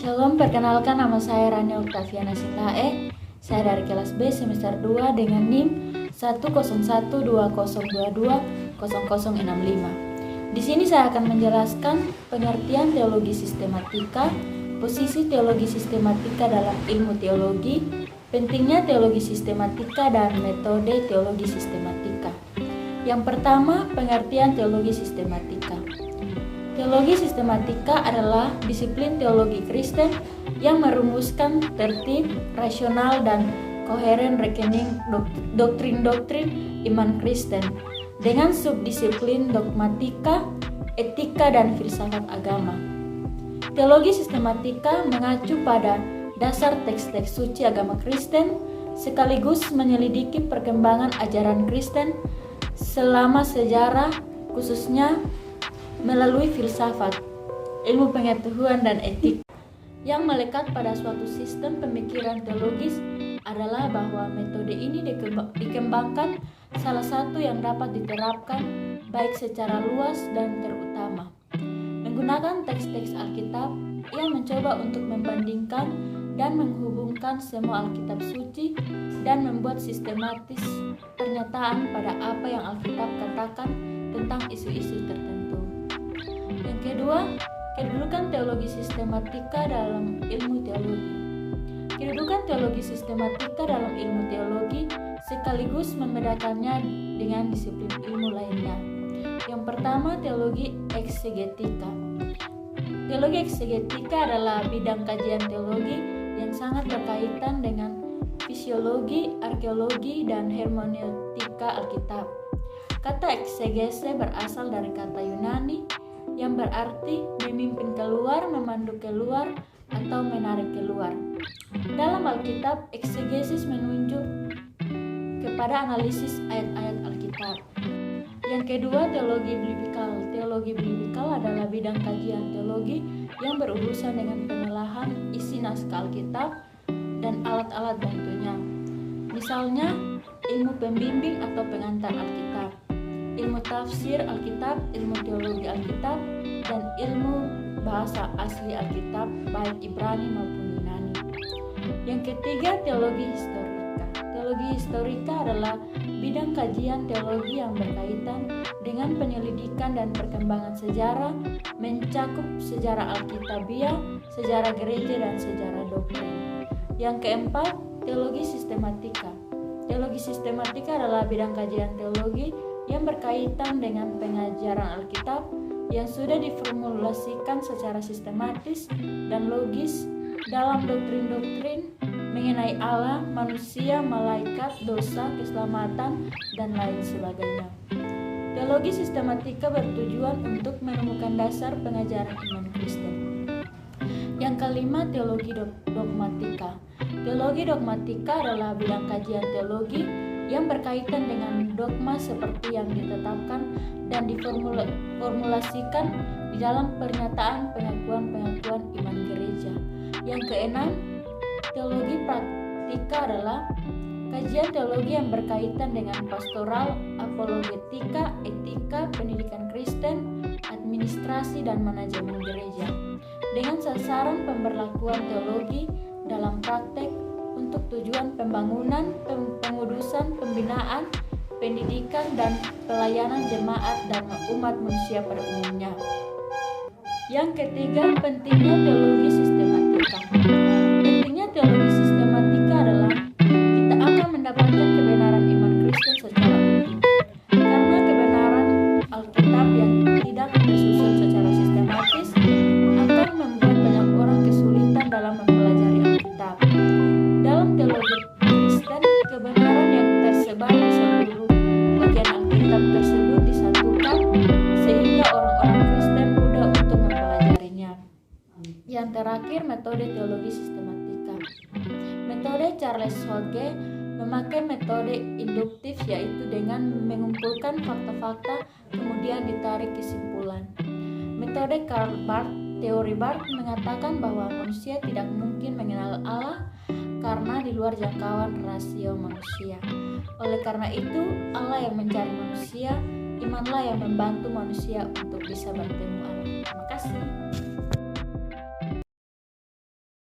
Shalom, perkenalkan nama saya Rania Oktaviana Sinlae. Saya dari kelas B semester 2 dengan NIM 10120220065. Di sini saya akan menjelaskan pengertian teologi sistematika, posisi teologi sistematika dalam ilmu teologi, pentingnya teologi sistematika dan metode teologi sistematika. Yang pertama, pengertian teologi sistematika. Teologi sistematika adalah disiplin teologi Kristen yang merumuskan tertib, rasional, dan koheren rekening doktrin-doktrin iman Kristen dengan subdisiplin dogmatika, etika, dan filsafat agama. Teologi sistematika mengacu pada dasar teks-teks suci agama Kristen sekaligus menyelidiki perkembangan ajaran Kristen selama sejarah, khususnya melalui filsafat, ilmu pengetahuan, dan etik. Yang melekat pada suatu sistem pemikiran teologis adalah bahwa metode ini dikembangkan salah satu yang dapat diterapkan baik secara luas dan terutama. Menggunakan teks-teks Alkitab, ia mencoba untuk membandingkan dan menghubungkan semua Alkitab suci dan membuat sistematis pernyataan pada apa yang Alkitab katakan tentang isu-isu tertentu. Yang kedua, kedudukan teologi sistematika dalam ilmu teologi. Kedudukan teologi sistematika dalam ilmu teologi sekaligus membedakannya dengan disiplin ilmu lainnya. Yang pertama, teologi eksegetika. Teologi eksegetika adalah bidang kajian teologi yang sangat berkaitan dengan fisiologi, arkeologi, dan hermeneutika Alkitab. Kata eksegese berasal dari kata Yunani yang berarti memimpin keluar, memandu keluar, atau menarik keluar. Dalam Alkitab, eksegesis menunjuk kepada analisis ayat-ayat Alkitab. Yang kedua, teologi biblikal. Teologi biblikal adalah bidang kajian teologi yang berurusan dengan penelahan isi naskah Alkitab dan alat-alat bantunya. Misalnya, ilmu pembimbing atau pengantar Alkitab, ilmu tafsir Alkitab, ilmu teologi Alkitab, dan ilmu bahasa asli Alkitab baik Ibrani maupun Yunani. Yang ketiga, teologi historika. Teologi historika adalah bidang kajian teologi yang berkaitan dengan penyelidikan dan perkembangan sejarah, mencakup sejarah Alkitabiah, sejarah gereja, dan sejarah doktrin. Yang keempat, teologi sistematika. Teologi sistematika adalah bidang kajian teologi yang berkaitan dengan pengajaran Alkitab yang sudah diformulasikan secara sistematis dan logis dalam doktrin-doktrin mengenai Allah, manusia, malaikat, dosa, keselamatan, dan lain sebagainya. Teologi sistematika bertujuan untuk menemukan dasar pengajaran iman Kristen. Yang kelima, teologi dogmatika. Teologi dogmatika adalah bidang kajian teologi yang berkaitan dengan dogma seperti yang ditetapkan dan diformulasikan di dalam pernyataan pengakuan-pengakuan iman gereja. Yang keenam, teologi praktika adalah kajian teologi yang berkaitan dengan pastoral, apologetika, etika, pendidikan Kristen, administrasi, dan manajemen gereja, dengan sasaran pemberlakuan teologi dalam praktek untuk tujuan pembangunan, pengudusan, pembinaan, pendidikan, dan pelayanan jemaat dan umat manusia pada umumnya. Yang ketiga, pentingnya teologi sistematika. Pentingnya teologi sistematika adalah kita akan mendapatkan kebenaran iman Kristen secara utuh. Karena kebenaran Alkitab yang tidak tersusun secara sistematis akan membuat banyak orang kesulitan dalam mempelajari Alkitab. Dalam teologi Kristen, kebenaran yang tersebar di seluruh bagian Alkitab tersebut disatukan sehingga orang-orang Kristen mudah untuk mempelajarinya. Yang terakhir, metode teologi sistematika. Metode Charles Hodge memakai metode induktif, yaitu dengan mengumpulkan fakta-fakta kemudian ditarik kesimpulan. Metode Karl Barth, teori Barth mengatakan bahwa manusia tidak mungkin mengenal Allah karena di luar jangkauan rasio manusia. Oleh karena itu, Allah yang mencari manusia, imanlah yang membantu manusia untuk bisa bertemu Allah. Terima kasih.